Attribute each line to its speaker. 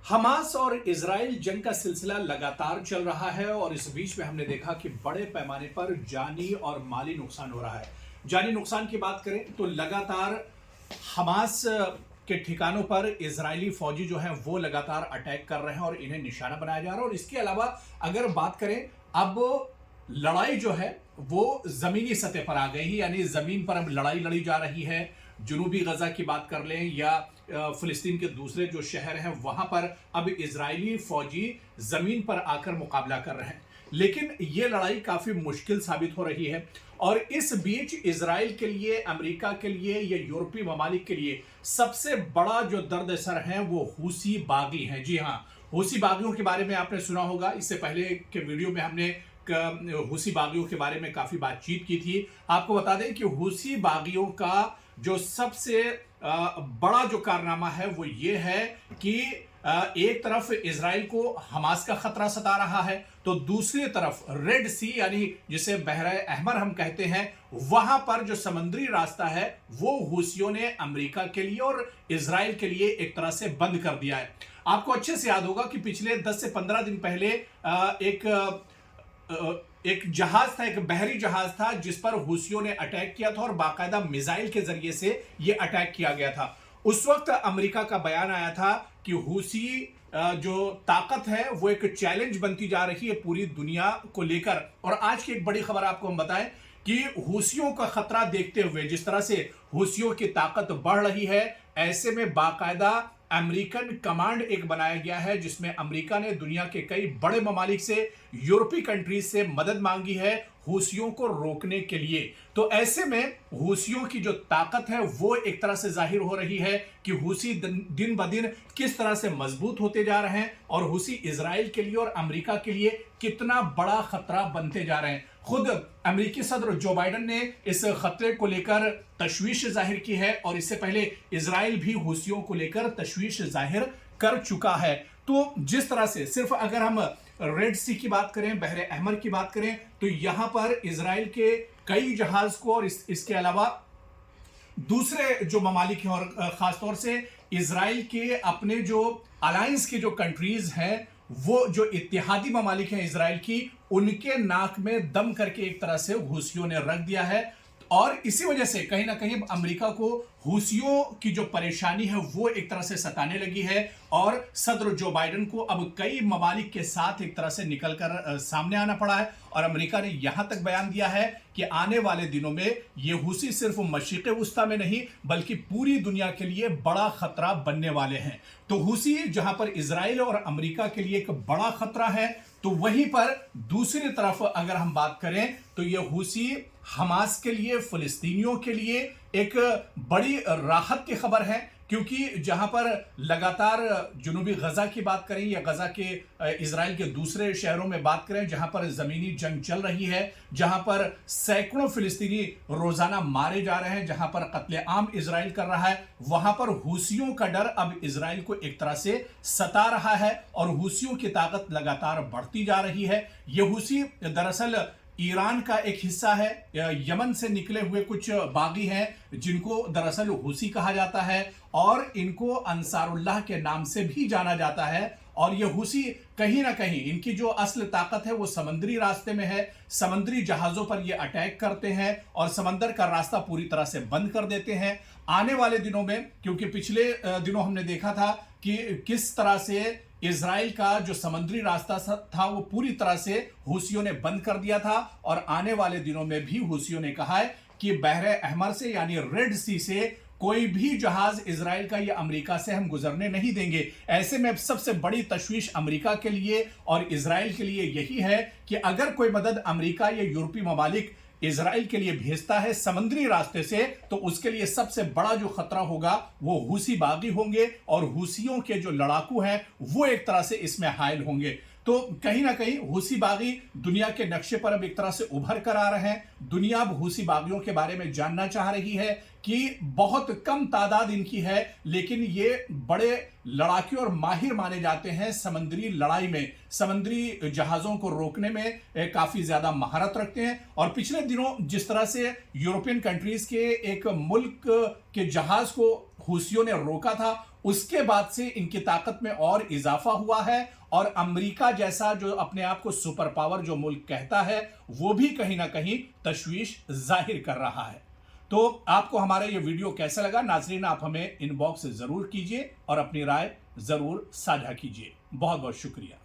Speaker 1: Hamas और Israel जंग का सिलसिला लगातार चल रहा है और इस बीच में हमने देखा कि बड़े पैमाने पर जानी और माली नुकसान हो रहा है। जानी नुकसान की बात करें तो लगातार हमास के ठिकानों पर इजरायली फौजी जो हैं वो लगातार अटैक कर रहे हैं और इन्हें निशाना बनाया जा रहा है। और इसके अलावा अगर बात करें, अब लड़ाई जो है वो जमीनी सतह पर आ गई है, यानी जमीन पर अब लड़ाई लड़ी जा रही है। जनूबी गजा की बात कर लें या फिलिस्तीन के दूसरे जो शहर हैं वहां पर अब इजरायली फौजी जमीन पर आकर मुकाबला कर रहे हैं, लेकिन ये लड़ाई काफी मुश्किल साबित हो रही है। और इस बीच इजराइल के लिए, अमेरिका के लिए या यूरोपीय ममालिक के लिए सबसे बड़ा जो दर्द असर है वो हूसी बागी हैं। जी हाँ, हूसी बागियों के बारे में आपने सुना होगा। इससे पहले के वीडियो में हमने हूसी बागियों के बारे में काफी बातचीत की थी। आपको बता दें कि हूसी बागियों का जो सबसे बड़ा जो कारनामा है वो ये है कि एक तरफ इजराइल को हमास का खतरा सता रहा है, तो दूसरी तरफ रेड सी यानी जिसे बहरे अहमर हम कहते हैं, वहां पर जो समुद्री रास्ता है वो हूसियों ने अमेरिका के लिए और इजराइल के लिए एक तरह से बंद कर दिया है। आपको अच्छे से याद होगा कि पिछले 10 से 15 दिन पहले एक जहाज था, एक बहरी जहाज था जिस पर हूसियों ने अटैक किया था और बाकायदा मिसाइल के जरिए से यह अटैक किया गया था। उस वक्त अमेरिका का बयान आया था कि हूसी जो ताकत है वो एक चैलेंज बनती जा रही है पूरी दुनिया को लेकर। और आज की एक बड़ी खबर आपको हम बताएं कि हूसियों का खतरा देखते हुए जिस तरह से हूसियों की ताकत बढ़ रही है, ऐसे में बाकायदा अमेरिकन कमांड एक बनाया गया है जिसमें अमेरिका ने दुनिया के कई बड़े ममालिक से, यूरोपीय कंट्रीज से मदद मांगी है हूसियों को रोकने के लिए। तो ऐसे में हूसियों की जो ताकत है वो एक तरह से जाहिर हो रही है कि हूसी दिन ब दिन किस तरह से मजबूत होते जा रहे हैं और हूसी इजराइल के लिए और अमेरिका के लिए कितना बड़ा खतरा बनते जा रहे हैं। खुद अमेरिकी सदर जो बाइडेन ने इस खतरे को लेकर तशवीश जाहिर की है और इससे पहले इजराइल भी हूसियों को लेकर तशवीश जाहिर कर चुका है। तो जिस तरह से सिर्फ अगर हम रेड सी की बात करें, बहरे अहमर की बात करें, तो यहां पर इजराइल के कई जहाज को और इसके अलावा दूसरे जो ममालिक हैं और खासतौर से इजराइल के अपने जो अलायंस की जो कंट्रीज हैं, वो जो इत्तेहादी ममालिक हैं इजराइल की, उनके नाक में दम करके एक तरह से हूसियों ने रख दिया है। और इसी वजह से कहीं ना कहीं अमेरिका को हूसियों की जो परेशानी है वो एक तरह से सताने लगी है और सदर जो बाइडेन को अब कई ममालिक के साथ एक तरह से निकलकर सामने आना पड़ा है। और अमेरिका ने यहां तक बयान दिया है कि आने वाले दिनों में ये हूसी सिर्फ मशरिक़ वुस्ता में नहीं बल्कि पूरी दुनिया के लिए बड़ा खतरा बनने वाले हैं। तो हूसी जहां पर इजराइल और अमेरिका के लिए एक बड़ा खतरा है, तो वहीं पर दूसरी तरफ अगर हम बात करें तो ये हूसी हमास के लिए, फिलिस्तीनियों के लिए एक बड़ी राहत की खबर है, क्योंकि जहां पर लगातार जनूबी गजा की बात करें या गजा के इजराइल के दूसरे शहरों में बात करें जहां पर जमीनी जंग चल रही है, जहां पर सैकड़ों फिलिस्तीनी रोजाना मारे जा रहे हैं, जहां पर कत्लेआम इजराइल कर रहा है, वहां पर हूसियों का डर अब इजराइल को एक तरह से सता रहा है और हूसियों की ताकत लगातार बढ़ती जा रही है। ये हूसी दरअसल ईरान का एक हिस्सा है, यमन से निकले हुए कुछ बागी हैं जिनको दरअसल हूसी कहा जाता है और इनको अंसारुल्लाह के नाम से भी जाना जाता है। और ये हूसी कहीं ना कहीं इनकी जो असल ताकत है वो समुद्री रास्ते में है। समुद्री जहाजों पर ये अटैक करते हैं और समंदर का रास्ता पूरी तरह से बंद कर देते हैं। आने वाले दिनों में, क्योंकि पिछले दिनों हमने देखा था कि किस तरह से इजराइल का जो समुद्री रास्ता था वो पूरी तरह से हूसियों ने बंद कर दिया था, और आने वाले दिनों में भी हूसियों ने कहा है कि बहरे अहमर से यानी रेड सी से कोई भी जहाज इजराइल का या अमेरिका से हम गुजरने नहीं देंगे। ऐसे में सबसे बड़ी तशवीश अमेरिका के लिए और इजराइल के लिए यही है कि अगर कोई मदद अमेरिका या यूरोपीय ममालिक इजराइल के लिए भेजता है समुद्री रास्ते से, तो उसके लिए सबसे बड़ा जो खतरा होगा वो हूसी बागी होंगे और हूसियों के जो लड़ाकू हैं वो एक तरह से इसमें हायल होंगे। तो कहीं ना कहीं हूसी बागी दुनिया के नक्शे पर अब एक तरह से उभर कर आ रहे हैं। दुनिया अब हूसी बागियों के बारे में जानना चाह रही है कि बहुत कम तादाद इनकी है, लेकिन ये बड़े लड़ाके और माहिर माने जाते हैं समुद्री लड़ाई में, समुद्री जहाजों को रोकने में काफी ज्यादा महारत रखते हैं। और पिछले दिनों जिस तरह से यूरोपियन कंट्रीज के एक मुल्क کہ جہاز کو حوثیوں نے روکا تھا اس کے بعد سے ان کی طاقت میں اور اضافہ ہوا ہے، اور امریکہ جیسا جو اپنے آپ کو سپر پاور جو ملک کہتا ہے وہ بھی کہیں نہ کہیں تشویش ظاہر کر رہا ہے۔ تو آپ کو ہمارا یہ ویڈیو کیسا لگا ناظرین، آپ ہمیں ان باکس ضرور کیجئے اور اپنی رائے ضرور ساجھا کیجئے۔ بہت بہت شکریہ۔